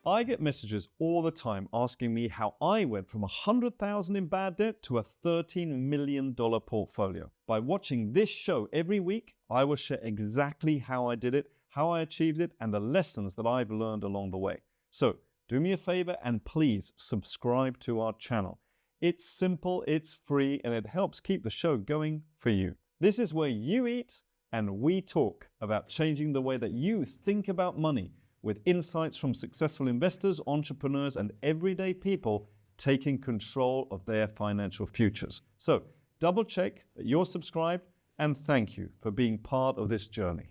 I get messages all the time asking me how I went from $100,000 in bad debt to a $13 million portfolio. By watching this show every week, I will share exactly how I did it, how I achieved it, and the lessons that I've learned along the way. So do me a favor and please subscribe to our channel. It's simple, it's free, and it helps keep the show going for you. This is where you eat and we talk about changing the way that you think about money, with insights from successful investors, entrepreneurs, and everyday people taking control of their financial futures. So double check that you're subscribed, and thank you for being part of this journey.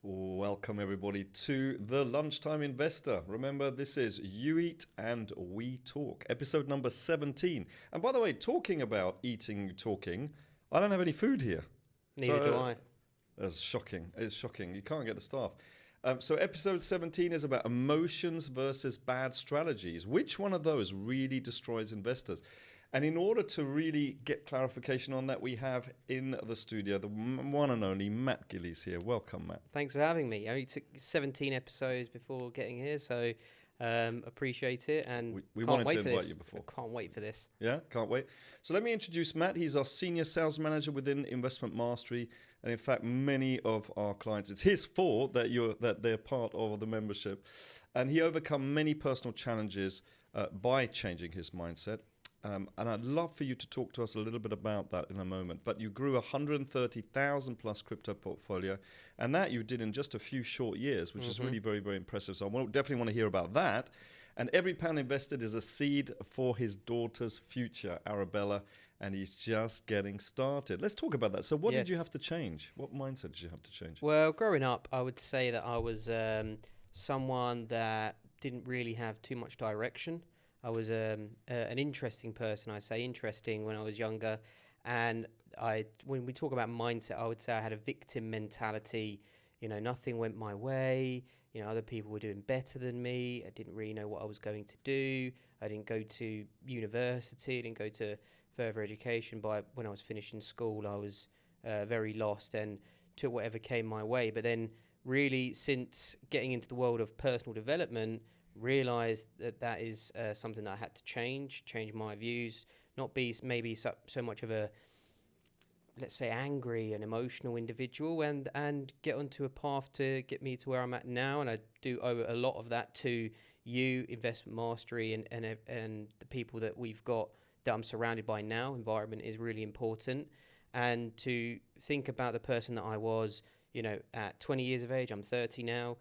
Welcome everybody to the Lunchtime Investor. Remember, this is You Eat and We Talk, episode number 17. And by the way, talking about eating, talking, I don't have any food here. Neither do I. That's shocking. It's shocking. You can't get the staff. So episode 17 is about emotions versus bad strategies. Which one of those really destroys investors? And in order to really get clarification on that, we have in the studio the one and only Matt Gillies here. Welcome, Matt. Thanks for having me. I only took 17 episodes before getting here, so appreciate it. And we can't wanted wait to for invite this. you before. I can't wait for this. Yeah, can't wait. So let me introduce Matt. He's our senior sales manager within Investment Mastery. And in fact, many of our clients, it's his fault that they're part of the membership. And he overcome many personal challenges by changing his mindset. And I'd love for you to talk to us a little bit about that in a moment. But you grew 130,000 plus crypto portfolio, and that you did in just a few short years, which is really very, very impressive. So I definitely want to hear about that. And every pound invested is a seed for his daughter's future, Arabella, and he's just getting started. Let's talk about that. So what did you have to change? What mindset did you have to change? Well, growing up, I would say that I was someone that didn't really have too much direction. I was an interesting person. I say interesting when I was younger. And when we talk about mindset, I would say I had a victim mentality. You know, nothing went my way. You know, other people were doing better than me. I didn't really know what I was going to do. I didn't go to university. I didn't go to further education. When I was finishing school, I was very lost and took whatever came my way. But then really, since getting into the world of personal development, realized that is something that I had to change my views, not be maybe so much of a, let's say, angry and emotional individual, and get onto a path to get me to where I'm at now. And I do owe a lot of that to you, Investment Mastery, and the people that we've got that I'm surrounded by now. Environment is really important. And to think about the person that I was, you know, at 20 years of age, I'm 30 now,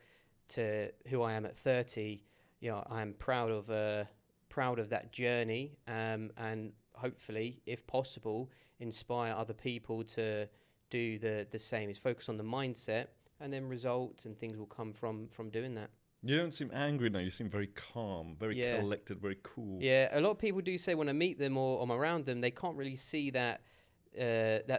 to who I am at 30, you know, I'm proud of that journey, and hopefully, if possible, inspire other people to do the same. Is focus on the mindset, and then results and things will come from doing that. You don't seem angry now. You seem very calm, very collected, very cool. Yeah, a lot of people do say when I meet them or I'm around them, they can't really see that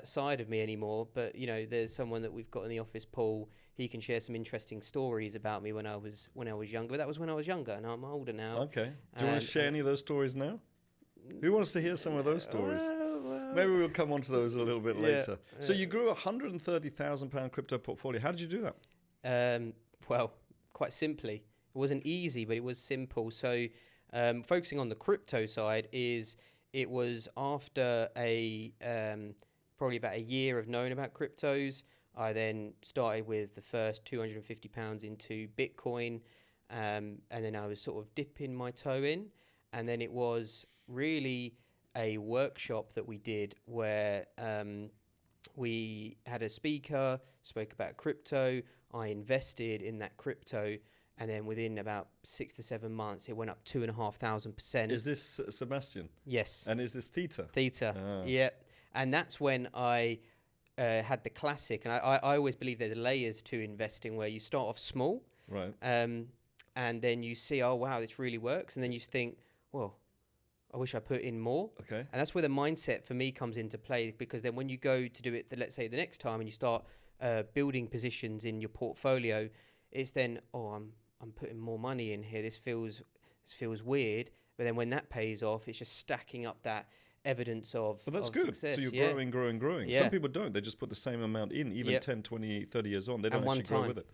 side of me anymore. But you know, there's someone that we've got in the office, Paul. He can share some interesting stories about me when I was younger. But that was when I was younger, and I'm older now. Okay. Do you want to share any of those stories now? Who wants to hear some of those stories? Maybe we'll come on to those a little bit later. So you grew £130,000 crypto portfolio. How did you do that? Well, quite simply. It wasn't easy, but it was simple. So focusing on the crypto side it was after probably about a year of knowing about cryptos. I then started with the first £250 into Bitcoin, and then I was sort of dipping my toe in. And then it was really a workshop that we did where we had a speaker, spoke about crypto. I invested in that crypto, and then within about 6 to 7 months, it went up 2,500%. Is this Sebastian? Yes. And is this theta? Theta, yeah. And that's when I had the classic, and I always believe there's layers to investing where you start off small, right? And then you see, oh wow, this really works, and then you think, well, I wish I put in more. Okay. And that's where the mindset for me comes into play, because then when you go to do it, let's say the next time, and you start building positions in your portfolio, it's then, oh, I'm putting more money in here. This feels weird. But then when that pays off, it's just stacking up that evidence of But that's of good. success. So you're growing. Yeah. Some people don't. They just put the same amount in, even 10, 20, 30 years on. They don't actually grow with it.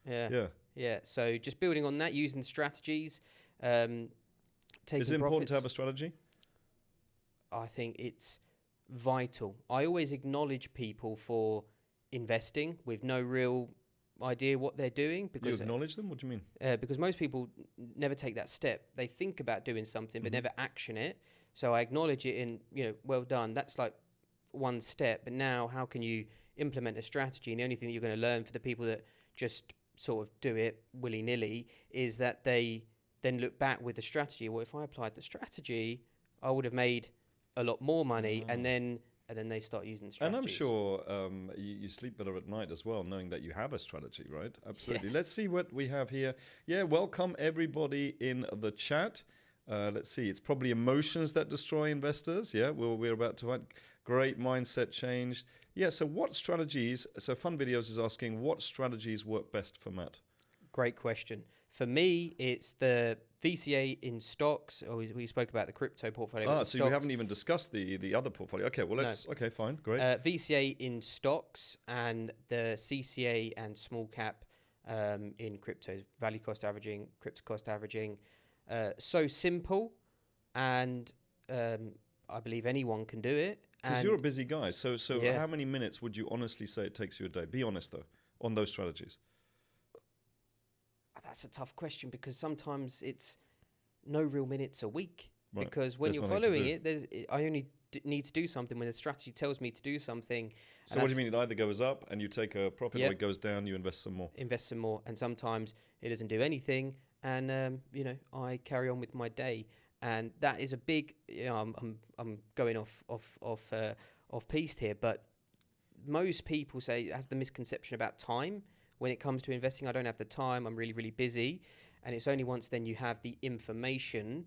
Yeah. Yeah. So just building on that, using the strategies, taking Is it important profits. to have a strategy? I think it's vital. I always acknowledge people for investing with no real idea what they're doing, You because acknowledge them? What do you mean? because most people never take that step. They think about doing something but never action it. So I acknowledge it in, well done. That's like one step. But now how can you implement a strategy? And the only thing that you're going to learn for the people that just sort of do it willy-nilly is that they then look back with the strategy. Well, if I applied the strategy, I would have made a lot more money, and then they start using the strategies. And I'm sure you sleep better at night as well, knowing that you have a strategy, right? Absolutely. Let's see what we have here. Yeah, welcome everybody in the chat. Let's see. It's probably emotions that destroy investors. Yeah, we're about to find great mindset change. Yeah, so what strategies? So Fun Videos is asking, what strategies work best for Matt? Great question. For me, it's the VCA in stocks. We spoke about the crypto portfolio. So you haven't even discussed the other portfolio. Okay, well, okay, fine, great. VCA in stocks and the CCA and small cap in cryptos, value cost averaging, crypto cost averaging. So simple, and I believe anyone can do it. Because you're a busy guy. So how many minutes would you honestly say it takes you a day? Be honest, though, on those strategies. That's a tough question, because sometimes it's no real minutes a week. Right. Because when you're following it, I only need to do something when the strategy tells me to do something. So what do you mean? It either goes up and you take a profit, or it goes down, you invest some more. Invest some more, and sometimes it doesn't do anything, and I carry on with my day, and that is a big. I'm going off piste here, but most people have the misconception about time. When it comes to investing, I don't have the time. I'm really, really busy. And it's only once then you have the information,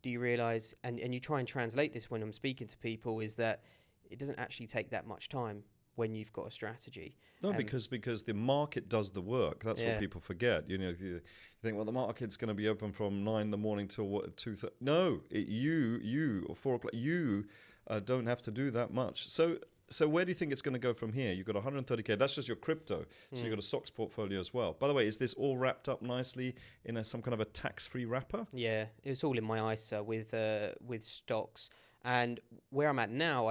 do you realize, and you try and translate this when I'm speaking to people, is that it doesn't actually take that much time when you've got a strategy. No, because the market does the work. That's what people forget. You think, well, the market's going to be open from 9 in the morning till 2:30. No, you or 4 o'clock. You don't have to do that much. So where do you think it's going to go from here? You've got 130K. That's just your crypto. So you've got a stocks portfolio as well. By the way, is this all wrapped up nicely in some kind of a tax-free wrapper? Yeah, it's all in my ISA with stocks. And where I'm at now,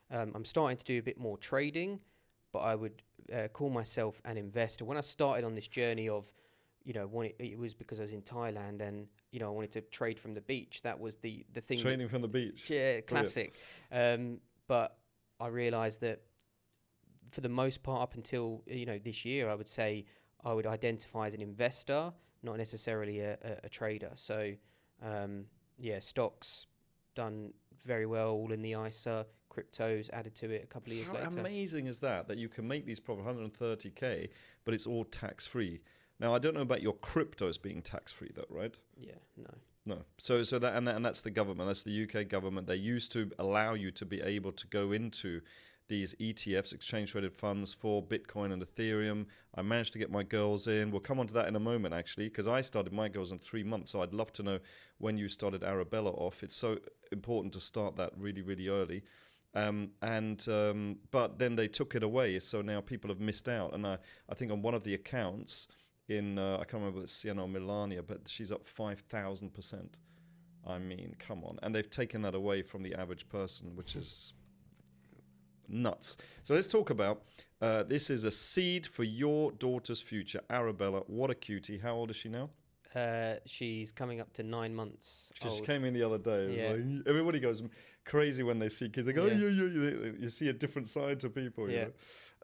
I'm starting to do a bit more trading, but I would call myself an investor. When I started on this journey of, it was because I was in Thailand, and I wanted to trade from the beach. That was the thing. Trading from the beach. Yeah, classic. But I realised that for the most part, up until this year, I would say I would identify as an investor, not necessarily a trader. So stocks done very well, all in the ISA. Cryptos added to it a couple of years later. How amazing is that you can make these profits, 130K, but it's all tax free. Now I don't know about your cryptos being tax free though, right? Yeah, no. No. So that and that's the government. That's the UK government. They used to allow you to be able to go into these ETFs, exchange traded funds, for Bitcoin and Ethereum. I managed to get my girls in. We'll come on to that in a moment, actually, because I started my girls in 3 months. So I'd love to know when you started Arabella off. It's so important to start that really, really early. But then they took it away. So now people have missed out. And I think on one of the accounts, I can't remember if it's Sienna or Melania, but she's up 5,000%. I mean, come on. And they've taken that away from the average person, which is nuts. So let's talk about, this is a seed for your daughter's future. Arabella, what a cutie. How old is she now? She's coming up to 9 months old. She came in the other day. Like, everybody goes crazy when they see kids. They go, you see a different side to people. Yeah.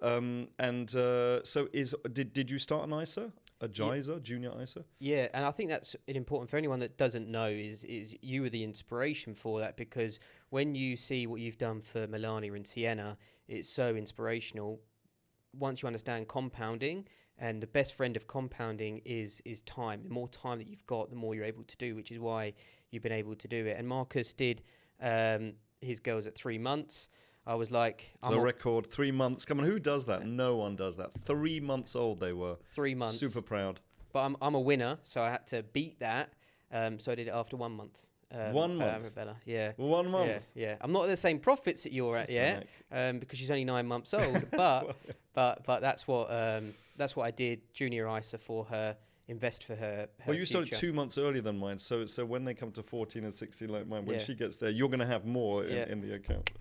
So did you start an ISA? A JISA, junior ISA? Yeah, and I think that's important for anyone that doesn't know is you were the inspiration for that, because when you see what you've done for Melania and Sienna, it's so inspirational. Once you understand compounding, and the best friend of compounding is time. The more time that you've got, the more you're able to do, which is why you've been able to do it. And Marcus did his girls at 3 months. I was like... record, 3 months. Come on, who does that? No one does that. 3 months old they were. 3 months. Super proud. But I'm a winner, so I had to beat that. So I did it after 1 month. 1 month? Arabella. Yeah. 1 month? Yeah. I'm not at the same profits that you're at yet, because she's only 9 months old. But that's what I did, junior ISA for her. invest for her Well, you future. started 2 months earlier than mine, so when they come to 14 and 16 like mine, when Yeah. she gets there, you're going to have more Yeah. in the account.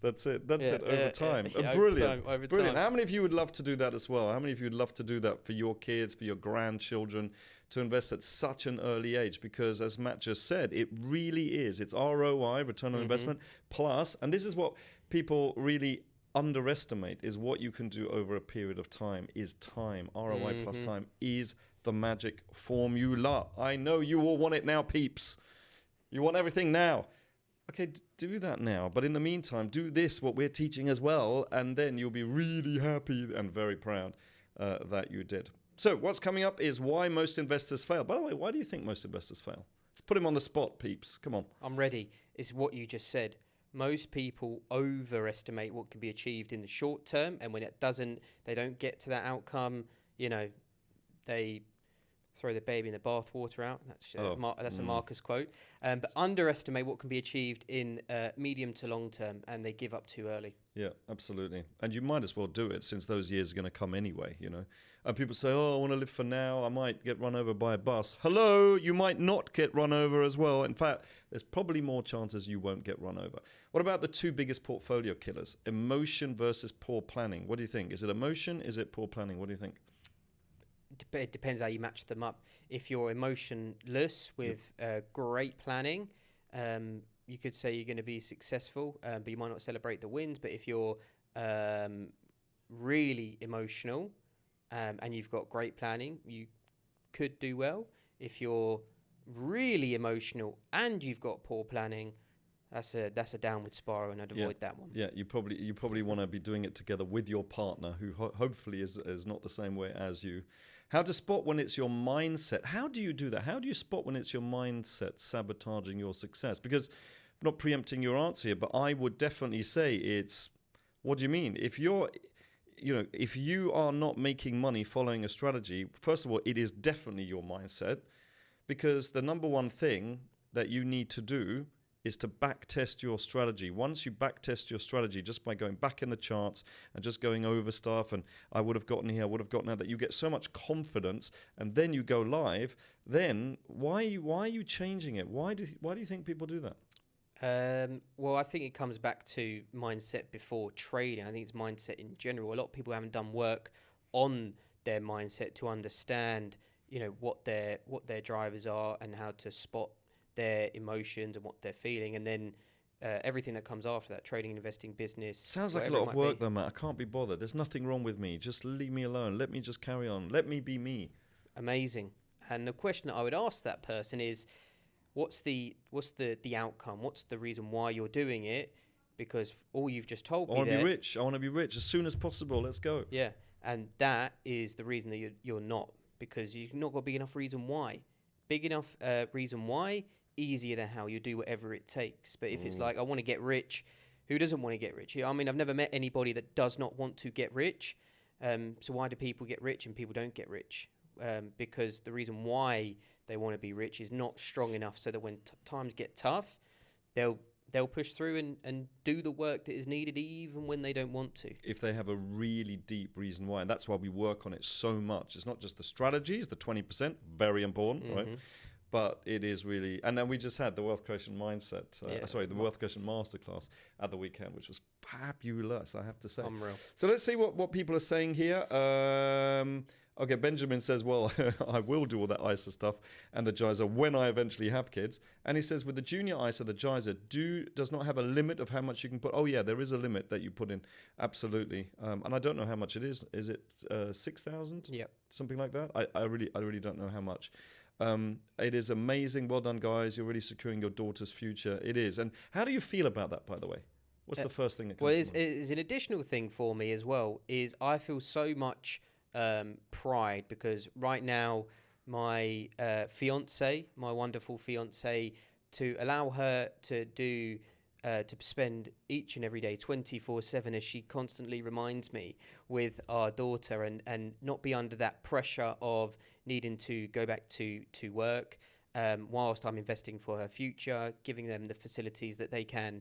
That's it. That's Yeah, it over time. yeah, Brilliant. over Brilliant. time. How many of you would love to do that as well? How many of you would love to do that for your kids, for your grandchildren, to invest at such an early age? Because as Matt just said, it really is. It's ROI, return on investment, plus, and this is what people really underestimate, is what you can do over a period of time, is time. ROI plus time is the magic formula. I know you all want it now, peeps. You want everything now. Okay, do that now. But in the meantime, do this, what we're teaching as well, and then you'll be really happy and very proud that you did. So what's coming up is why most investors fail. By the way, why do you think most investors fail? Let's put him on the spot, peeps. Come on. I'm ready. It's what you just said. Most people overestimate what can be achieved in the short term, and when they don't get to that outcome, they throw the baby in the bathwater out. That's a Marcus quote. But underestimate what can be achieved in medium to long term, and they give up too early. Yeah, absolutely. And you might as well do it, since those years are going to come anyway, And people say, oh, I want to live for now. I might get run over by a bus. Hello, you might not get run over as well. In fact, there's probably more chances you won't get run over. What about the two biggest portfolio killers? Emotion versus poor planning. What do you think? Is it emotion? Is it poor planning? What do you think? It depends how you match them up. If you're emotionless with great planning, you could say you're going to be successful, but you might not celebrate the wins. But if you're really emotional and you've got great planning, you could do well. If you're really emotional and you've got poor planning, that's a downward spiral, and I'd avoid that one. Yeah, you probably want to be doing it together with your partner, who hopefully is not the same way as you. How to spot when it's your mindset. How do you do that? How do you spot when it's your mindset sabotaging your success? Because I'm not preempting your answer here, but I would definitely say it's, what do you mean? If you are not making money following a strategy, first of all, it is definitely your mindset, because the number one thing that you need to do is to backtest your strategy. Once you backtest your strategy just by going back in the charts and just going over stuff, and I would have gotten here, I would have gotten that, you get so much confidence, and then you go live, then why are you changing it? Why do you think people do that? Well, I think it comes back to mindset before trading. I think it's mindset in general. A lot of people haven't done work on their mindset to understand, what their drivers are and how to spot their emotions and what they're feeling, and then everything that comes after that, trading, investing, business. Sounds like a lot of work though, Matt. I can't be bothered. There's nothing wrong with me. Just leave me alone. Let me just carry on. Let me be me. Amazing. And the question that I would ask that person is, what's the outcome? What's the reason why you're doing it? Because all you've just told me, I want to be rich. I want to be rich as soon as possible. Let's go. Yeah, and that is the reason that you're not, because you've not got a big enough reason why. Big enough reason why, easier than how. You do whatever it takes. But if it's like, I want to get rich, who doesn't want to get rich? I mean, I've never met anybody that does not want to get rich. So why do people get rich and people don't get rich? Because the reason why they want to be rich is not strong enough, so that when times get tough, they'll push through and do the work that is needed even when they don't want to. If they have a really deep reason why, and that's why we work on it so much. It's not just the strategies, the 20%, very important, right? But it is really, and then we just had the Wealth Creation Mindset, the Wealth Creation Masterclass at the weekend, which was fabulous, I have to say. Unreal. So let's see what people are saying here. Okay, Benjamin says, well, I will do all that ISA stuff and the JISA when I eventually have kids. And he says, with the junior ISA, the JISA does not have a limit of how much you can put. Oh, yeah, there is a limit that you put in. Absolutely. And I don't know how much it is. Is it 6,000? Yeah. Something like that? I really don't know how much. It is amazing. Well done, guys. You're really securing your daughter's future. It is. And how do you feel about that, by the way? What's the first thing that comes to mind? Well, it's an additional thing for me as well, is I feel so much pride, because right now my fiance, my wonderful fiance, to allow her to do to spend each and every day 24/7, as she constantly reminds me, with our daughter, and not be under that pressure of needing to go back to work whilst I'm investing for her future, giving them the facilities that they can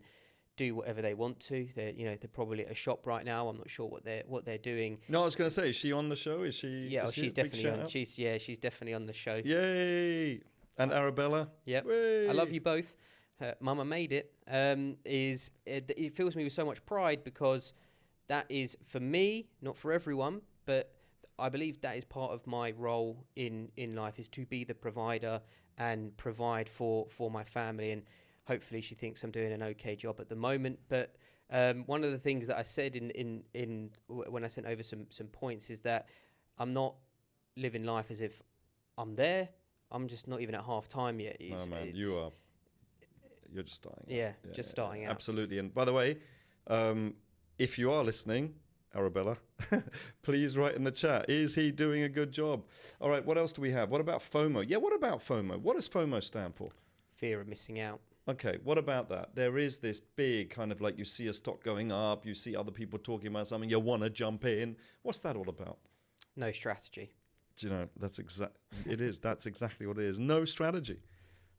do whatever they want to. They're probably at a shop right now. I'm not sure what they're doing. No, I was going to say, is she on the show? Is she? Yeah, is she she's a big definitely on. shout-out? She's definitely on the show. Yay! And Arabella. Yep. I love you both. Mama made it. It fills me with so much pride because that is for me, not for everyone, but I believe that is part of my role in life, is to be the provider and provide for my family. And hopefully she thinks I'm doing an okay job at the moment. But one of the things that I said in when I sent over some points is that I'm not living life as if I'm there. I'm just not even at half time yet. No, man, you're just starting. Yeah, just starting out. Absolutely. And by the way, if you are listening, Arabella, please write in the chat, is he doing a good job? All right, what else do we have? What about FOMO? Yeah, what about FOMO? What does FOMO stand for? Fear of missing out. Okay, what about that? There is this big kind of like, you see a stock going up, you see other people talking about something, you want to jump in. What's that all about? No strategy. Do you know, that's exactly what it is. No strategy.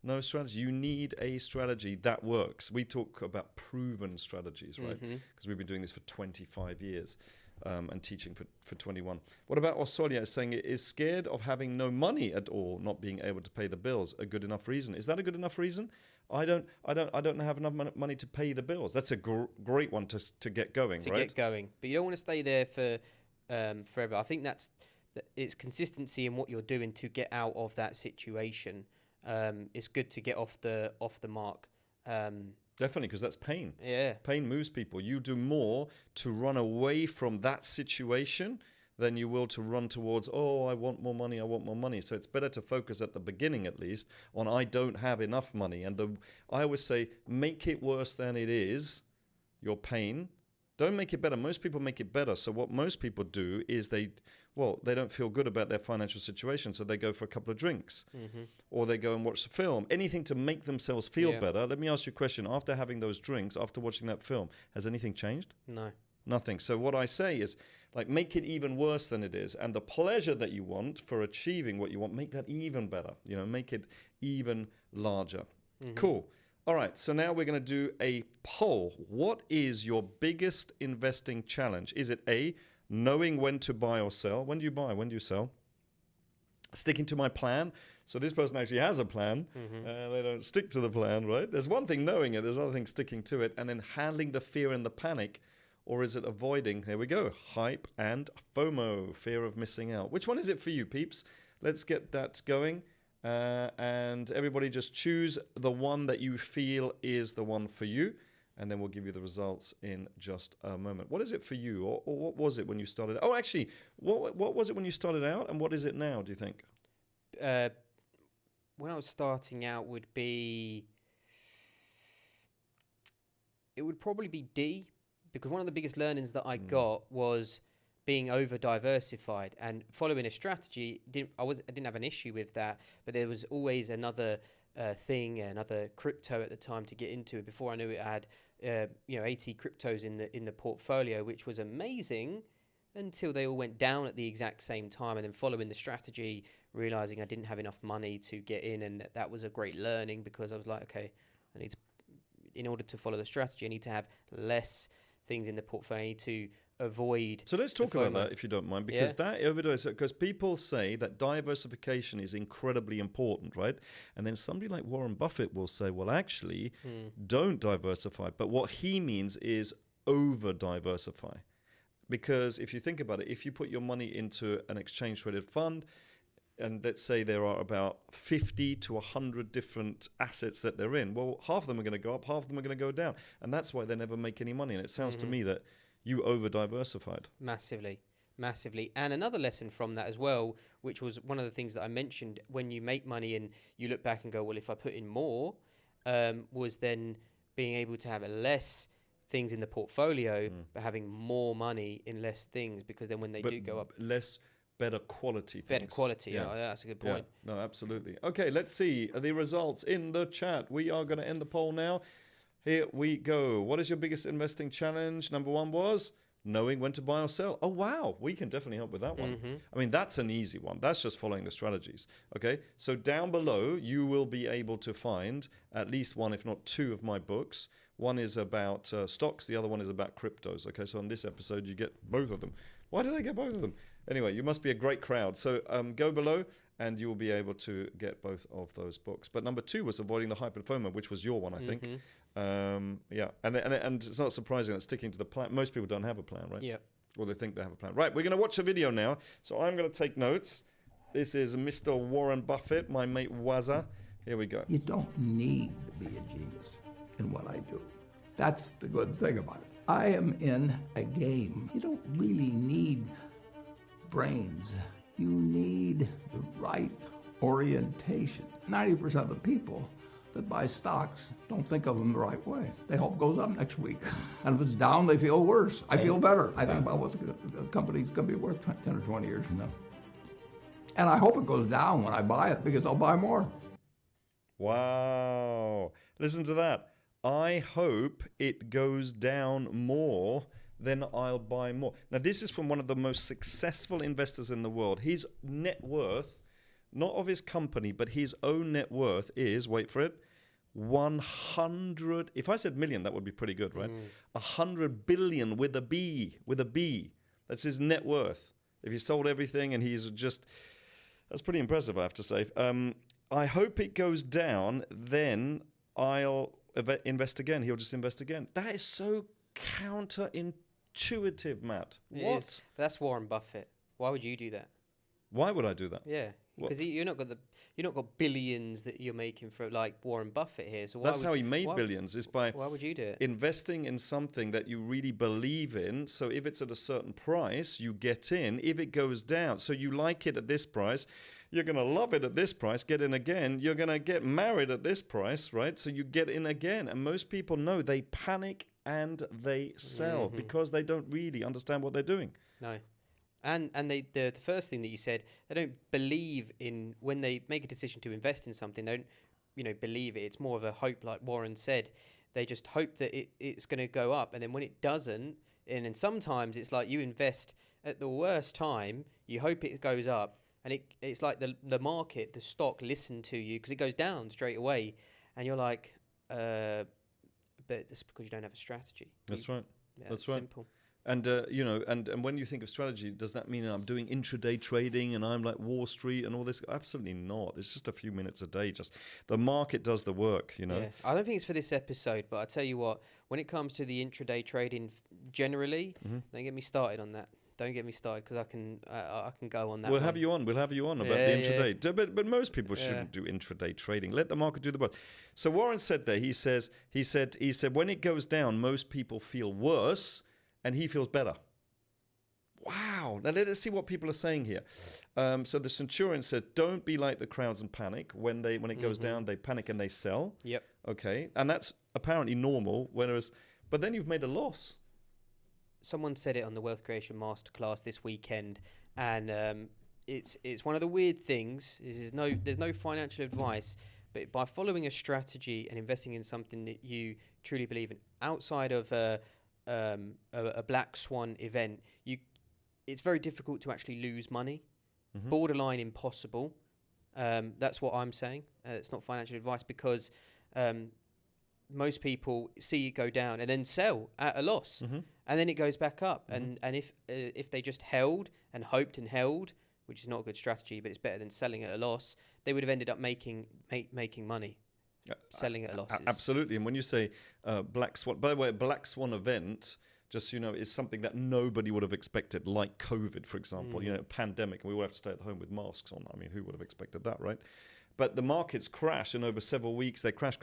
No strategy. You need a strategy that works. We talk about proven strategies, right? Because we've been doing this for 25 years and teaching for 21. What about Osolia saying it is scared of having no money at all, not being able to pay the bills? A good enough reason. Is that a good enough reason? I don't have enough money to pay the bills. That's a great one to get going, right? To get going. But you don't want to stay there for forever. I think it's consistency in what you're doing to get out of that situation. It's good to get off the mark. Definitely, because that's pain. Yeah. Pain moves people. You do more to run away from that situation than you will to run towards, oh, I want more money, I want more money. So it's better to focus at the beginning, at least, on I don't have enough money. And I always say, make it worse than it is, your pain. Don't make it better. Most people make it better. So what most people do is they don't feel good about their financial situation, so they go for a couple of drinks, or they go and watch the film. Anything to make themselves feel better. Let me ask you a question. After having those drinks, after watching that film, has anything changed? No. Nothing. So what I say is, like, make it even worse than it is, and the pleasure that you want for achieving what you want, make that even better. You know, make it even larger. Cool. All right, so now we're going to do a poll. What is your biggest investing challenge? Is it A, knowing when to buy or sell? When do you buy? When do you sell? Sticking to my plan. So this person actually has a plan. They don't stick to the plan, right? There's one thing knowing it. There's another thing sticking to it. And then handling the fear and the panic. Or is it avoiding? Here we go. Hype and FOMO, fear of missing out. Which one is it for you, peeps? Let's get that going. And everybody just choose the one that you feel is the one for you. And then we'll give you the results in just a moment. What is it for you? Or what was it when you started? Oh, actually, what was it when you started out? And what is it now, do you think? When I was starting out it would probably be D, because one of the biggest learnings that I got was being over diversified and following a strategy. I didn't have an issue with that, but there was always another thing, another crypto at the time to get into. Before I knew it, I had 80 cryptos in the portfolio, which was amazing until they all went down at the exact same time. And then following the strategy, realizing I didn't have enough money to get in, and that was a great learning, because I was like, okay, in order to follow the strategy, I need to have less things in the portfolio. I need to avoid. So let's talk about that, if you don't mind, because because people say that diversification is incredibly important, right? And then somebody like Warren Buffett will say, well, actually, don't diversify. But what he means is over diversify. Because if you think about it, if you put your money into an exchange traded fund, and let's say there are about 50 to 100 different assets that they're in, well, half of them are going to go up, half of them are going to go down. And that's why they never make any money. And it sounds to me that you over-diversified. Massively. And another lesson from that as well, which was one of the things that I mentioned, when you make money and you look back and go, well, if I put in more, was then being able to have less things in the portfolio, but having more money in less things, because then when they do go up... Better quality things. Better quality, yeah. Oh, that's a good point. Yeah. No, absolutely. Okay, let's see the results in the chat. We are going to end the poll now. Here we go. What is your biggest investing challenge? Number one was knowing when to buy or sell. Oh, wow, we can definitely help with that one. I mean, that's an easy one. That's just following the strategies. Okay, so down below, you will be able to find at least one, if not two, of my books. One is about stocks. The other one is about cryptos. Okay, so on this episode, you get both of them. Why do they get both of them? Anyway, you must be a great crowd. So go below and you will be able to get both of those books. But number 2 was avoiding the hyper-FOMO, which was your one, I think. Yeah, and it's not surprising that sticking to the plan. Most people don't have a plan, right? Yeah. Or they think they have a plan. Right, we're going to watch a video now. So I'm going to take notes. This is Mr. Warren Buffett, my mate Wazza. Here we go. You don't need to be a genius in what I do. That's the good thing about it. I am in a game. You don't really need brains. You need the right orientation. 90% of the people that buy stocks don't think of them the right way. They hope it goes up next week. And if it's down, they feel worse. I feel better. I think about what the company's going to be worth 10 or 20 years from now. And I hope it goes down when I buy it because I'll buy more. Wow. Listen to that. I hope it goes down more, then I'll buy more. Now, this is from one of the most successful investors in the world. His net worth, not of his company, but his own net worth is, wait for it, 100, if I said million, that would be pretty good, right? 100 billion with a B, That's his net worth. If he sold everything and he's just, that's pretty impressive, I have to say. I hope it goes down, then I'll invest again. He'll just invest again. That is so counterintuitive, Matt. What? That's Warren Buffett. Why would you do that? Why would I do that? Yeah, because you're not got billions that you're making for like Warren Buffett here. So that's how he made billions. Is by why would you do it? Investing in something that you really believe in. So if it's at a certain price, you get in. If it goes down, so you like it at this price, you're going to love it at this price, get in again. You're going to get married at this price, right? So you get in again. And most people know they panic and they sell because they don't really understand what they're doing. No. And the first thing that you said, they don't believe in, when they make a decision to invest in something, they don't believe it. It's more of a hope, like Warren said. They just hope that it's going to go up. And then when it doesn't, and then sometimes it's like you invest at the worst time, you hope it goes up. And it's like the market, the stock listen to you because it goes down straight away. And you're like, but that's because you don't have a strategy. That's right. Yeah, that's right. Simple. And, and when you think of strategy, does that mean I'm doing intraday trading and I'm like Wall Street and all this? Absolutely not. It's just a few minutes a day. Just the market does the work, Yeah. I don't think it's for this episode, but I tell you what, when it comes to the intraday trading generally, don't get me started on that. Don't get me started because I can go on that. We'll have you on. We'll have you on about the intraday. Yeah. But most people shouldn't do intraday trading. Let the market do the work. So Warren said there. He said when it goes down, most people feel worse, and he feels better. Wow. Now let us see what people are saying here. So the Centurion said, "Don't be like the crowds and panic when it goes down. They panic and they sell." Yep. Okay, and that's apparently normal. But then you've made a loss. Someone said it on the Wealth Creation Masterclass this weekend, and it's one of the weird things. There's no financial advice, but by following a strategy and investing in something that you truly believe in, outside of a black swan event, it's very difficult to actually lose money. Borderline impossible. That's what I'm saying. It's not financial advice because most people see it go down and then sell at a loss, and then it goes back up. And if they just held and hoped and held, which is not a good strategy, but it's better than selling at a loss, they would have ended up making money. Selling at a loss. Absolutely. And when you say black swan, by the way, a black swan event, just is something that nobody would have expected, like COVID, for example. Pandemic, and we all have to stay at home with masks on. I mean, who would have expected that, right? But the markets crash, and over several weeks they crash.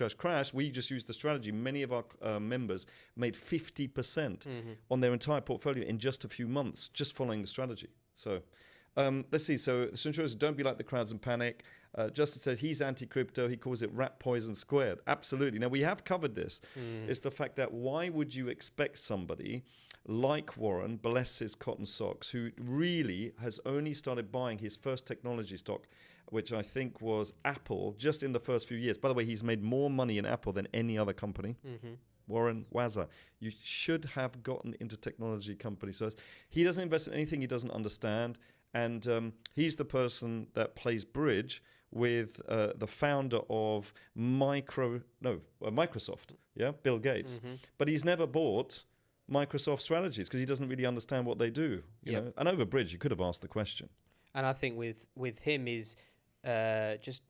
We just used the strategy. Many of our members made 50% on their entire portfolio in just a few months, just following the strategy. So let's see. So the Centurion says, "Don't be like the crowds and panic." Justin says he's anti-crypto. He calls it rat poison squared. Absolutely. Now, we have covered this. It's the fact that why would you expect somebody like Warren, bless his cotton socks, who really has only started buying his first technology stock, which I think was Apple, just in the first few years. By the way, he's made more money in Apple than any other company. Warren Wazza. You should have gotten into technology companies first. He doesn't invest in anything he doesn't understand. And he's the person that plays bridge with the founder of Microsoft, Bill Gates. But he's never bought Microsoft strategies because he doesn't really understand what they do. You know? And over bridge, you could have asked the question. And I think with him is just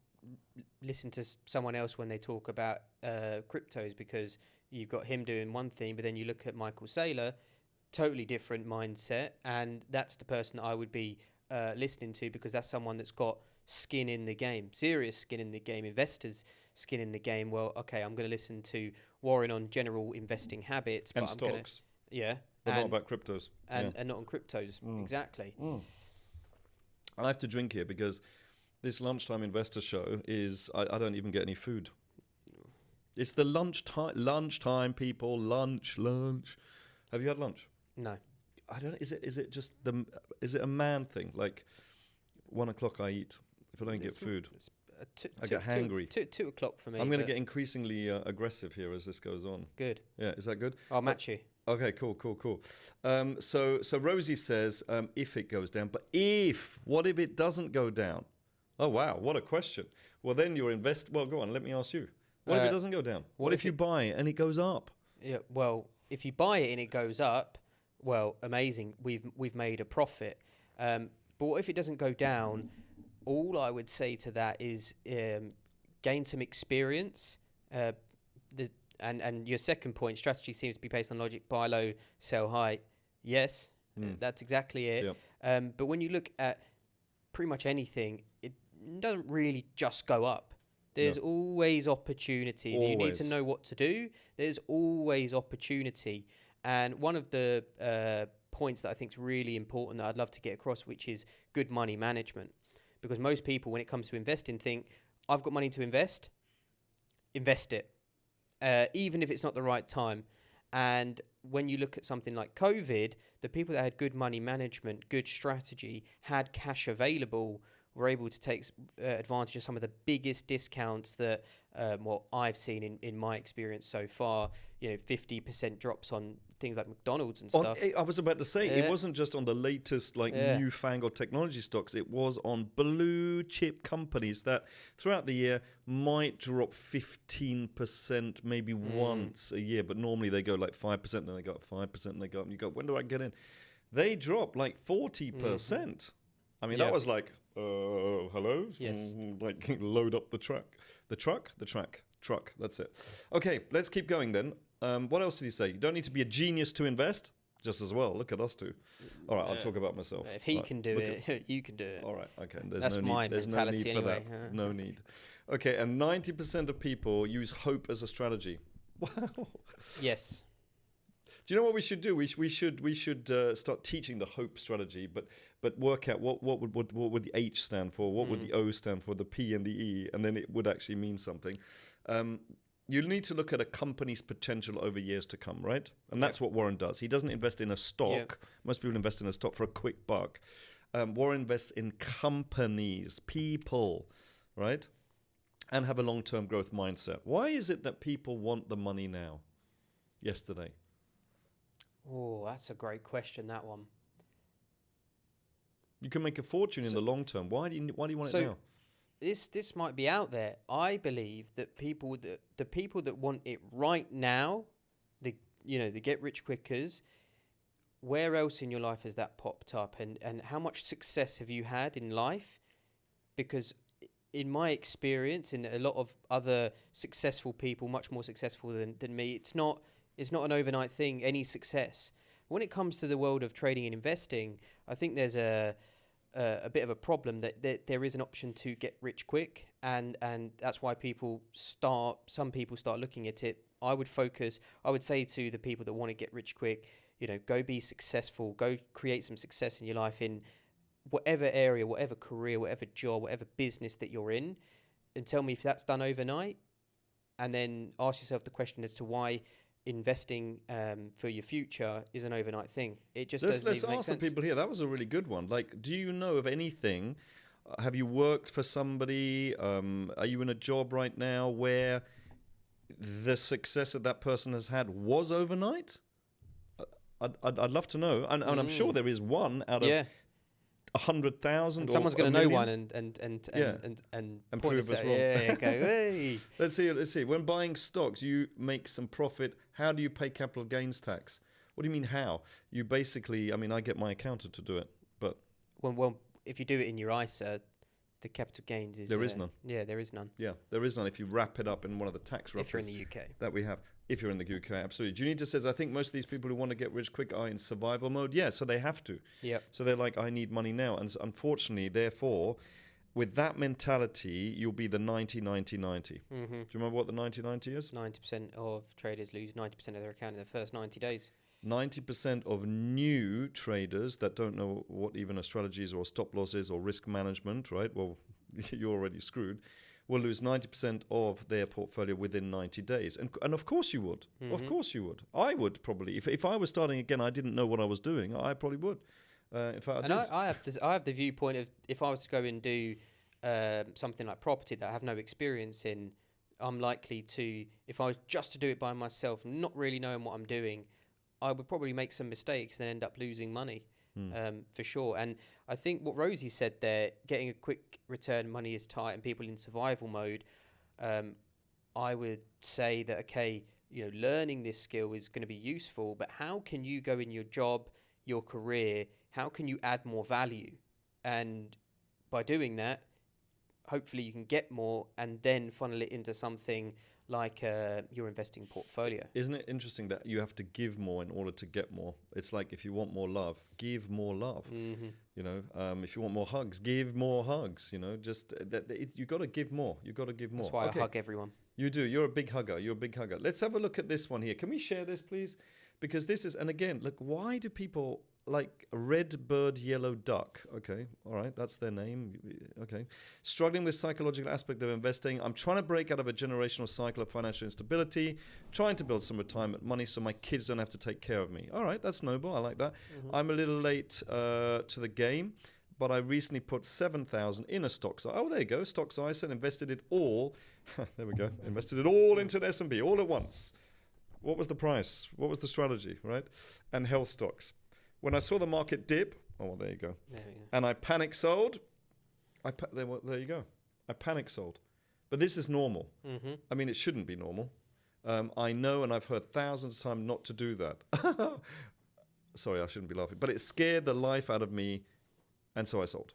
listen to someone else when they talk about cryptos, because you've got him doing one thing, but then you look at Michael Saylor, totally different mindset, and that's the person that I would be listening to, because that's someone that's got skin in the game, serious skin in the game, investors' skin in the game. Well, okay, I'm going to listen to Warren on general investing habits. And but stocks. But not about cryptos. And not on cryptos, exactly. I have to drink here because this Lunchtime Investor Show is, I don't even get any food. It's the lunchtime, people, lunch. Have you had lunch? No. I don't. Is it just is it a man thing? Like 1 o'clock I eat. If I don't get food, I get hangry. 2 o'clock for me. I'm going to get increasingly aggressive here as this goes on. Good. Yeah, is that good? I'll match you. Okay, cool. So Rosie says if it goes down, but what if it doesn't go down? Oh wow, what a question. Well then you're Well, go on. Let me ask you. What if it doesn't go down? What if you buy it and it goes up? Yeah. Well, if you buy it and it goes up, well, amazing. We've made a profit. But what if it doesn't go down? All I would say to that is gain some experience. And your second point, strategy seems to be based on logic: buy low, sell high. Yes, that's exactly it. Yep. But when you look at pretty much anything, it doesn't really just go up. There's always opportunities. Always. You need to know what to do. There's always opportunity. And one of the points that I think is really important that I'd love to get across, which is good money management. Because most people, when it comes to investing, think, I've got money to invest it, even if it's not the right time. And when you look at something like COVID, the people that had good money management, good strategy, had cash available, were able to take advantage of some of the biggest discounts that I've seen in my experience so far. 50% drops on things like McDonald's and stuff. I was about to say, it wasn't just on the latest newfangled technology stocks. It was on blue chip companies that throughout the year might drop 15% maybe once a year, but normally they go like 5%, then they go up 5%, and they go up, and you go, when do I get in? They drop like 40%. I mean, that was like, hello? Yes. Like, load up the truck. The truck. That's it. Okay, let's keep going then. What else did he say? You don't need to be a genius to invest. Just as well. Look at us two. All right, I'll talk about myself. If he can do it, you can do it. All right, okay. That's my mentality no need anyway. For that. No need. Okay, and 90% of people use hope as a strategy. Wow. Yes. Do you know what we should do? We should start teaching the hope strategy, but work out what would the H stand for, what would the O stand for, the P and the E, and then it would actually mean something. You'll need to look at a company's potential over years to come, right? And that's what Warren does. He doesn't invest in a stock. Yep. Most people invest in a stock for a quick buck. Warren invests in companies, people, right? And have a long-term growth mindset. Why is it that people want the money now, yesterday? Oh, that's a great question, that one. You can make a fortune in the long term. Why do you want it now? This might be out there. I believe that the people that want it right now, the get rich quickers, where else in your life has that popped up, and how much success have you had in life? Because in my experience, in a lot of other successful people, much more successful than me, it's not an overnight thing, any success. When it comes to the world of trading and investing, I think there's a bit of a problem that there is an option to get rich quick, and that's why some people start looking at it. I would say to the people that want to get rich quick, go be successful, go create some success in your life in whatever area, whatever career, whatever job, whatever business that you're in, and tell me if that's done overnight, and then ask yourself the question as to why investing for your future is an overnight thing. It just doesn't even make sense. Let's ask the people here. That was a really good one. Like, do you know of anything? Have you worked for somebody? Are you in a job right now where the success that person has had was overnight? I'd love to know, and I'm sure there is one out of 100,000. And someone's going to know one and prove us wrong. Yeah, go, hey. Let's see. When buying stocks, you make some profit. How do you pay capital gains tax? What do you mean how? You basically, I get my accountant to do it, but well, if you do it in your ISA, the capital gains is there is none. Yeah, there is none. Yeah, there is none. If you wrap it up in one of the tax If you're in wrappers the UK. that we have. If you're in the UK, absolutely. Junita says, I think most of these people who want to get rich quick are in survival mode. Yeah, so they have to. Yep. So they're like, I need money now. And unfortunately, therefore, with that mentality, you'll be the 90-90-90. Mm-hmm. Do you remember what the 90-90 is? 90% of traders lose 90% of their account in the first 90 days. 90% of new traders that don't know what even a strategy is or a stop loss is or risk management, right? Well, you're already screwed. Will lose 90% of their portfolio within 90 days. And of course you would. Mm-hmm. Of course you would. I would probably. If I was starting again, I didn't know what I was doing, I probably would. In fact, I have the viewpoint of if I was to go and do something like property that I have no experience in, I'm likely to, if I was just to do it by myself, not really knowing what I'm doing, I would probably make some mistakes and end up losing money. For sure. And I think what Rosie said there, getting a quick return, money is tight, and people in survival mode, I would say that, okay, learning this skill is going to be useful, but how can you go in your job, your career, how can you add more value? And by doing that, hopefully you can get more and then funnel it into something like your investing portfolio. Isn't it interesting that you have to give more in order to get more? It's like if you want more love, give more love. Mm-hmm. If you want more hugs, give more hugs. You got to give more. You got to give more. That's why I hug everyone. You do. You're a big hugger. Let's have a look at this one here. Can we share this, please? Because this is, and again, look, why do people like red bird, yellow duck? Okay, all right, that's their name. Okay. Struggling with psychological aspect of investing. I'm trying to break out of a generational cycle of financial instability, trying to build some retirement money so my kids don't have to take care of me. All right, that's noble. I like that. Mm-hmm. I'm a little late to the game, but I recently put 7,000 in a stocks. Oh, there you go. Stocks ISA and invested it all. There we go. Invested it all into an S&P all at once. What was the price? What was the strategy, right? And health stocks. When I saw the market dip, well, there you go. And I panic sold. There you go. I panic sold. But this is normal. Mm-hmm. It shouldn't be normal. I know, and I've heard thousands of times not to do that. Sorry, I shouldn't be laughing. But it scared the life out of me, and so I sold.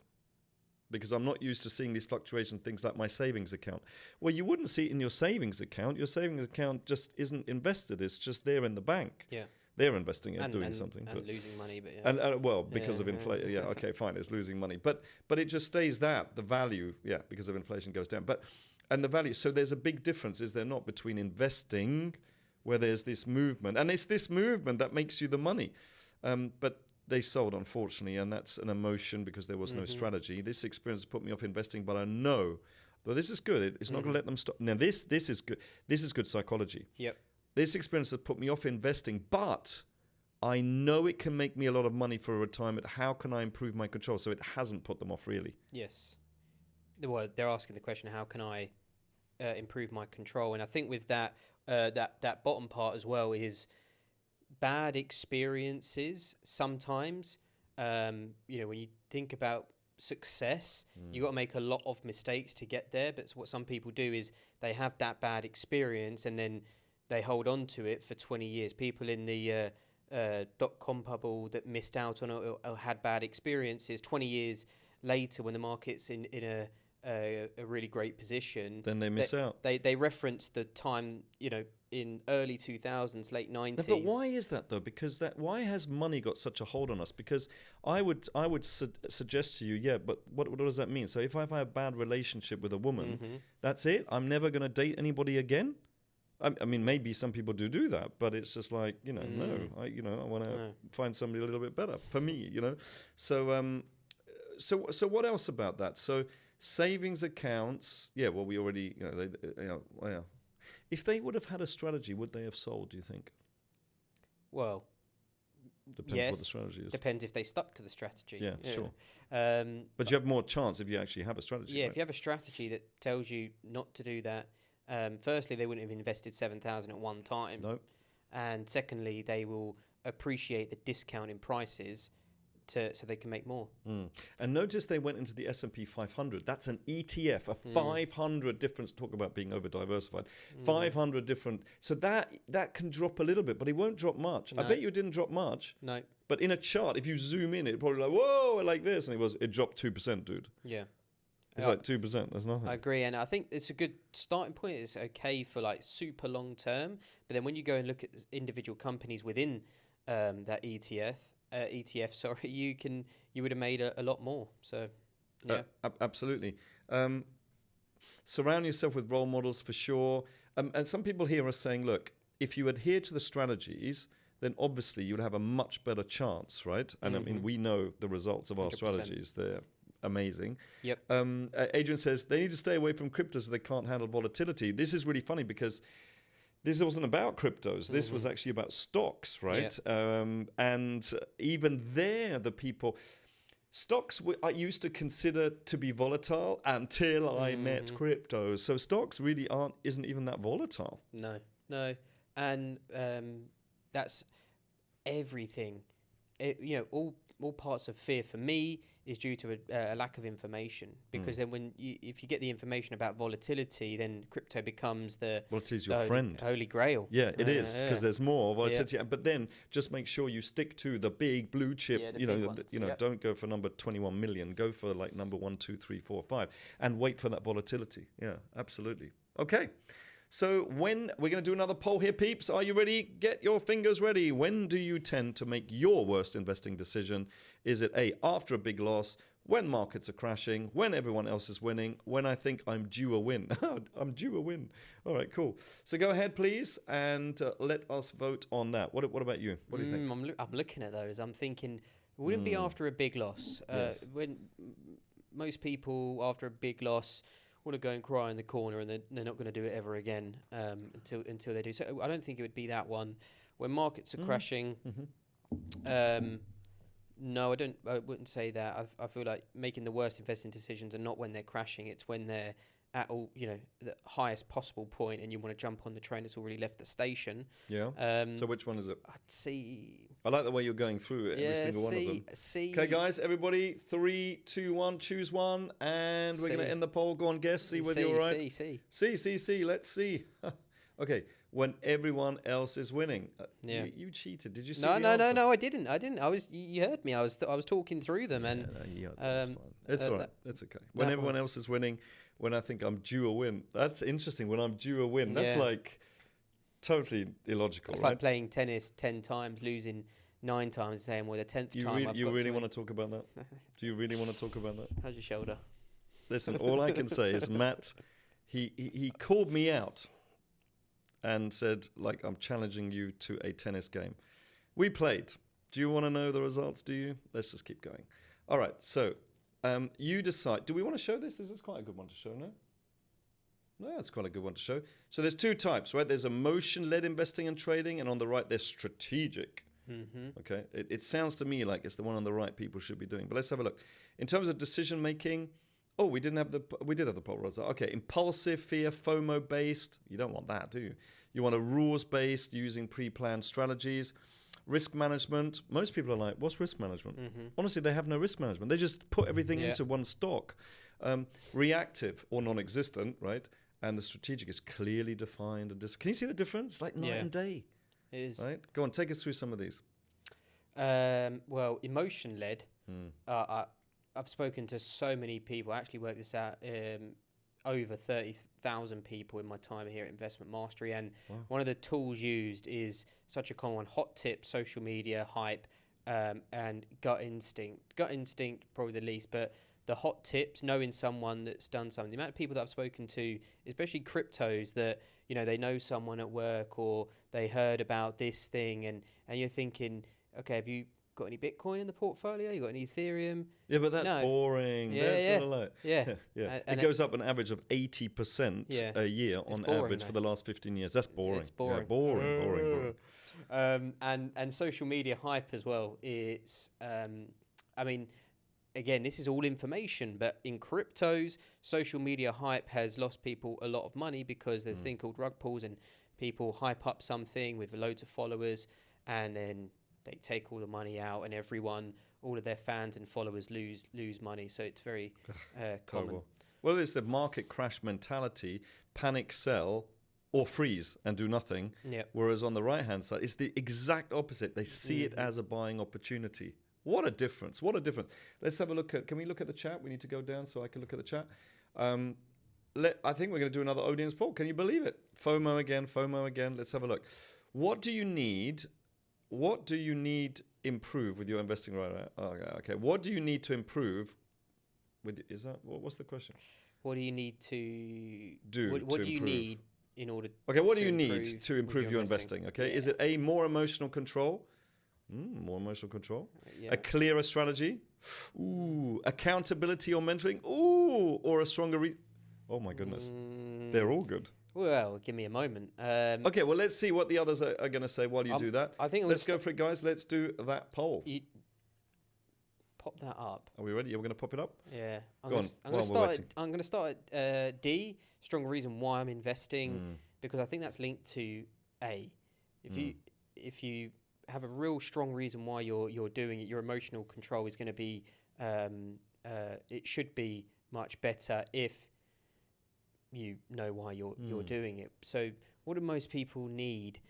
Because I'm not used to seeing these fluctuations, things like my savings account. Well, you wouldn't see it in your savings account. Your savings account just isn't invested. It's just there in the bank. Yeah. They're investing it, doing something. And losing money. But yeah. Because of inflation. Yeah, okay, fine. It's losing money. But it just stays that. The value, because of inflation goes down. And the value. So there's a big difference, is there not, between investing, where there's this movement. And it's this movement that makes you the money. But they sold, unfortunately, and that's an emotion because there was no strategy. This experience put me off investing, but I know, though this is good. It's not going to let them stop. Now, this is good. This is good psychology. Yep. This experience has put me off investing, but I know it can make me a lot of money for a retirement. How can I improve my control? So it hasn't put them off, really. Yes. Well, they're asking the question, how can I improve my control? And I think with that bottom part as well is bad experiences sometimes. When you think about success, you got to make a lot of mistakes to get there. But what some people do is they have that bad experience and then they hold on to it for 20 years. People in the dot-com bubble that missed out on or had bad experiences 20 years later when the market's in a really great position, then they miss out. They reference the time, in early 2000s, late 90s. But why is that though? Because why has money got such a hold on us? Because I would suggest to you, but what does that mean? So if I have a bad relationship with a woman, that's it? I'm never going to date anybody again? Maybe some people do that, but it's just like, no, I want to find somebody a little bit better for me, So what else about that? So savings accounts, we already, if they would have had a strategy, would they have sold, do you think? Well, depends what the strategy is. Depends if they stuck to the strategy. Yeah, sure. But you have more chance if you actually have a strategy. Yeah, right? if you have a strategy that tells you not to do that, firstly, they wouldn't have invested 7,000 at one time. No. And secondly, they will appreciate the discount in prices so they can make more. And notice they went into the S&P 500. That's an ETF, a 500 different, talk about being over diversified, 500 different. So that can drop a little bit, but it won't drop much. No. I bet you it didn't drop much. No. But in a chart, if you zoom in, it probably like, whoa, like this. And it dropped 2%, dude. Yeah. It's like 2%. That's nothing. I agree. And I think it's a good starting point. It's okay for like super long term. But then when you go and look at individual companies within that ETF, you would have made a lot more. So, yeah. Absolutely. Surround yourself with role models for sure. And some people here are saying, look, if you adhere to the strategies, then obviously you'd have a much better chance, right? And I mean, we know the results of our 100%. strategies. They're amazing. Yep. Adrian says they need to stay away from cryptos so they can't handle volatility. This is really funny because this wasn't about cryptos. This was actually about stocks, right? Yeah. And even there, the people... Stocks I used to consider to be volatile until I met cryptos. So stocks really isn't even that volatile. No. And that's everything. All parts of fear for me is due to a lack of information. Because then if you get the information about volatility, then crypto becomes Volatility's your friend. Holy grail. Yeah, it is, because there's more volatility. Yeah. But then just make sure you stick to the big blue chip. Don't go for number 21 million. Go for like number 1, 2, 3, 4, 5, and wait for that volatility. Yeah, absolutely. Okay. So when we're going to do another poll here, peeps, are you ready? Get your fingers ready. When do you tend to make your worst investing decision? Is it A, after a big loss, when markets are crashing, when everyone else is winning, when I think I'm due a win? I'm due a win. All right, cool. So go ahead, please, and let us vote on that. What about you? What do you think? I'm looking at those. I'm thinking, wouldn't it be after a big loss? Yes. When most people, after a big loss, want to go and cry in the corner, and they're not going to do it ever again until they do. So I don't think it would be that one. When markets are crashing, no, I wouldn't say that. I feel like making the worst investing decisions are not when they're crashing. It's when they're at the highest possible point, and you want to jump on the train that's already left the station. Yeah. So which one is it? I'd see. I like the way you're going through every single one of them. Okay, guys, everybody, 3, 2, 1, choose one, and we're going to end the poll. Go on, guess, see whether you're right. See. Let's see. Okay, when everyone else is winning. You cheated. Did you see? No, I didn't. You heard me. I was talking through them, and that's fine. It's all right. It's okay. When everyone else is winning, when I think I'm due a win. That's interesting. When I'm due a win, that's like totally illogical. It's right? like playing tennis 10 times, losing 9 times, and saying, well, the 10th time you really want to talk about that? Do you really want to talk about that? How's your shoulder? Listen, all I can say is Matt, he called me out and said, like, I'm challenging you to a tennis game. We played. Do you want to know the results? Do you? Let's just keep going. All right. So you decide. Do we want to show this? This is quite a good one to show, no? No, it's quite a good one to show. So there's 2 types, right? There's emotion-led investing and trading, and on the right, there's strategic. Okay. It sounds to me like it's the one on the right people should be doing. But let's have a look. In terms of decision-making, we did have the poll results. Okay, impulsive, fear, FOMO-based. You don't want that, do you? You want a rules-based, using pre-planned strategies. Risk management. Most people are like, what's risk management? Honestly, they have no risk management. They just put everything into one stock. Reactive or non-existent, right? And the strategic is clearly defined. Can you see the difference? It's like night and day. It is. Right? Go on, take us through some of these. Well, emotion-led. I've spoken to so many people. I actually worked this out. Over 30,000 people in my time here at Investment Mastery, and one of the tools used is such a common one: hot tip, social media, hype, and gut instinct. Gut instinct probably the least, but the hot tips, knowing someone that's done something. The amount of people that I've spoken to, especially cryptos, that they know someone at work or they heard about this thing, and you're thinking, okay, have you got any Bitcoin in the portfolio? You got any Ethereum? Yeah, but that's boring. Sort of like, yeah. It goes up an average of 80% a year on average for the last 15 years. That's boring. It's boring. Yeah, boring. And social media hype as well. It's, again, this is all information, but in cryptos, social media hype has lost people a lot of money because there's a thing called rug pulls, and people hype up something with loads of followers, and then they take all the money out, and all of their fans and followers lose money. So it's very common. Well, it's the market crash mentality: panic, sell, or freeze and do nothing. Yep. Whereas on the right-hand side, it's the exact opposite. They see it as a buying opportunity. What a difference. What a difference. Let's have a look at, can we look at the chat? We need to go down so I can look at the chat. I think we're going to do another audience poll. Can you believe it? FOMO again. Let's have a look. What do you need improve with your investing right now? Okay. What do you need to improve with, what's the question? What do you need to do? What do you need in order? Okay, what do you need to improve your investing? Okay, Yeah. Is it a more emotional control? More emotional control. Yeah. A clearer strategy. Accountability or mentoring. Or a stronger. Oh my goodness, they're all good. Well, give me a moment. Okay, well let's see what the others are going to say while you do that. I think let's go for it, guys. Let's do that poll. Pop that up. Are we ready? We're going to pop it up. Yeah. I'm Go going on. to start at D. Strong reason why I'm investing, because I think that's linked to A. If you have a real strong reason why you're doing it, your emotional control is going to be it should be much better if you know why you're doing it. So what do most people need?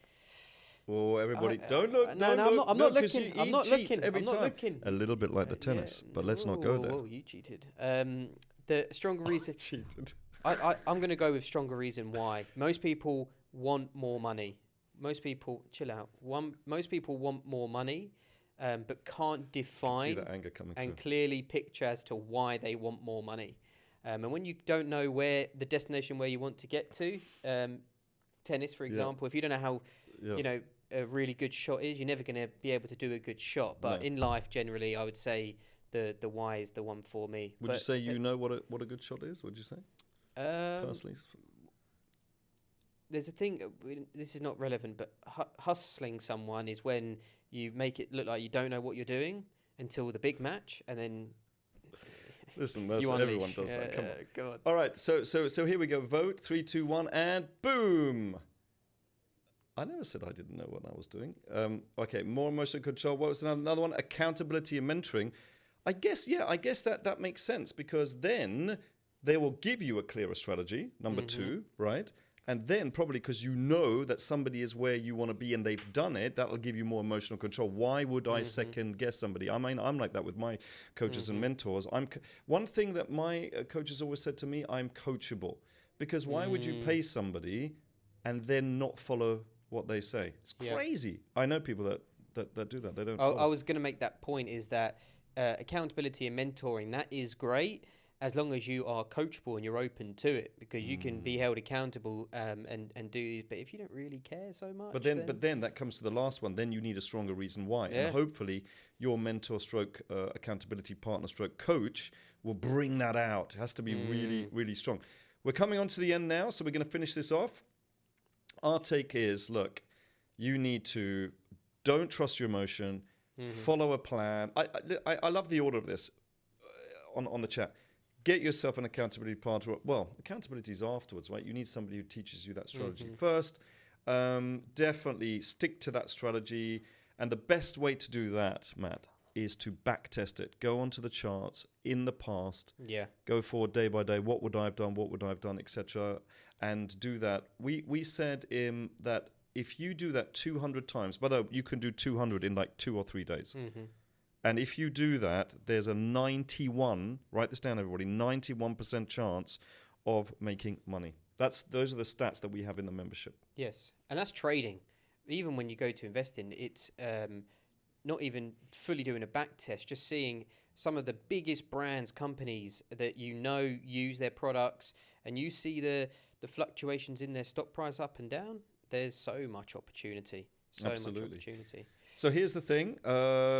Oh, everybody, don't look. No, I'm not looking. I'm not looking. Every I'm not time. looking. A little bit like the tennis, but let's not go there. Whoa, you cheated. The stronger reason. Cheated. I'm going to go with stronger reason why. Most people want more money. Most people, chill out. Most people want more money, but can't define See that anger coming and through. clearly picture as to why they want more money. And when you don't know where the destination where you want to get to, tennis, for example, if you don't know how, a really good shot is, you're never going to be able to do a good shot. But in life, generally, I would say the why is the one for me. Would you say you know what a good shot is? Would you say? Personally? There's a thing, this is not relevant, but hustling someone is when you make it look like you don't know what you're doing until the big match, and then listen, everyone does that. Come on. Go on. All right, so here we go. Vote 3, 2, 1, and boom. I never said I didn't know what I was doing. Okay, more emotional control. What was another one? Accountability and mentoring. I guess that makes sense, because then they will give you a clearer strategy, number 2, right? And then probably because you know that somebody is where you want to be and they've done it, that'll give you more emotional control. Why would I second guess somebody? I mean, I'm like that with my coaches and mentors. One thing that my coaches always said to me, I'm coachable. Because why would you pay somebody and then not follow what they say? It's crazy. I know people that do that. They don't follow. I was going to make that point, is that accountability and mentoring, that is great, as long as you are coachable and you're open to it, because you can be held accountable and do these. But if you don't really care so much, but then that comes to the last one. Then you need a stronger reason why, Yeah. and hopefully your mentor stroke accountability partner stroke coach will bring that out. It has to be really, really strong. We're coming on to the end now, so we're going to finish this off. Our take is: look, you need to don't trust your emotion, follow a plan. I love the order of this on the chat. Get yourself an accountability partner. Well, accountability is afterwards, right? You need somebody who teaches you that strategy first. Definitely stick to that strategy. And the best way to do that, Matt, is to back test it. Go onto the charts in the past. Yeah. Go forward day by day. What would I have done? What would I have done, etc. And do that. We said that if you do that 200 times, by the way, you can do 200 in like 2 or 3 days. And if you do that, there's a 91, write this down everybody, 91% chance of making money. Those are the stats that we have in the membership. Yes, and that's trading. Even when you go to investing, it's not even fully doing a back test, just seeing some of the biggest brands, companies that use their products, and you see the fluctuations in their stock price up and down. There's so much opportunity. Absolutely. Much opportunity. So here's the thing.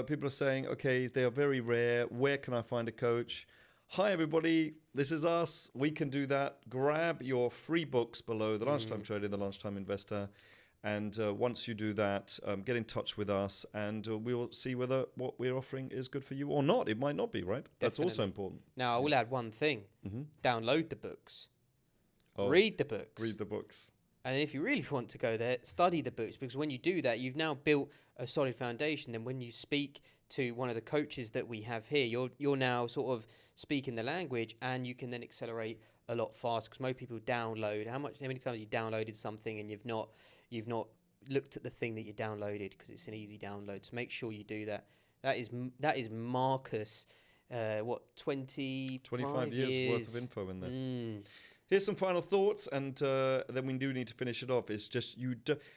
People are saying, okay, they are very rare. Where can I find a coach? Hi, everybody. This is us. We can do that. Grab your free books below, The Lunchtime Trader, The Lunchtime Investor. And once you do that, get in touch with us, and we'll see whether what we're offering is good for you or not. It might not be, right? That's also important. Now, I will add one thing. Download the books. Read the books. Read the books. And if you really want to go there, study the books, because when you do that, you've now built a solid foundation. And when you speak to one of the coaches that we have here, you're now sort of speaking the language, and you can then accelerate a lot faster, because most people download. How many times you downloaded something and you've not looked at the thing that you downloaded because it's an easy download. So make sure you do that. That is Marcus, 25 years worth of info in there. Here's some final thoughts, and then we do need to finish it off. It's just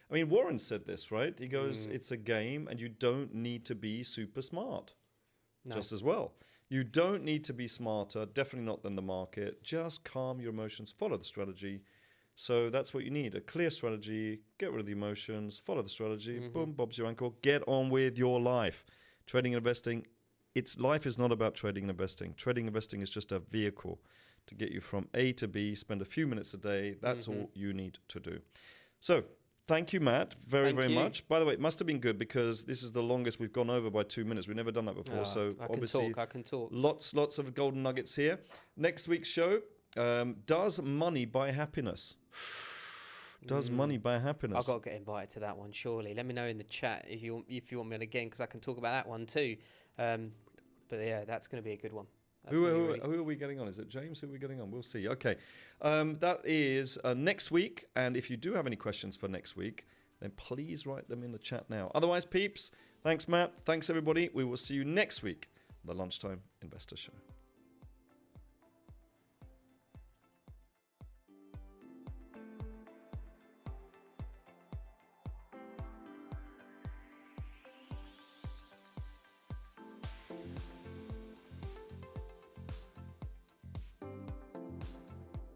Warren said this, right? He goes, it's a game, and you don't need to be super smart. No. Just as well. You don't need to be smarter, definitely not than the market. Just calm your emotions, follow the strategy. So that's what you need, a clear strategy, get rid of the emotions, follow the strategy, boom, Bob's your uncle, get on with your life. Trading and investing, life is not about trading and investing. Trading and investing is just a vehicle to get you from A to B, spend a few minutes a day. That's all you need to do. So thank you, Matt, very much. By the way, it must have been good, because this is the longest we've gone over by 2 minutes. We've never done that before. So obviously, I can talk. Lots of golden nuggets here. Next week's show, does money buy happiness? Does money buy happiness? I've got to get invited to that one, surely. Let me know in the chat if you want me again, because I can talk about that one too. But yeah, that's going to be a good one. Who are we getting on? Is it James? Who are we getting on? We'll see. Okay. That is next week. And if you do have any questions for next week, then please write them in the chat now. Otherwise, peeps, thanks, Matt. Thanks, everybody. We will see you next week on the Lunchtime Investor Show.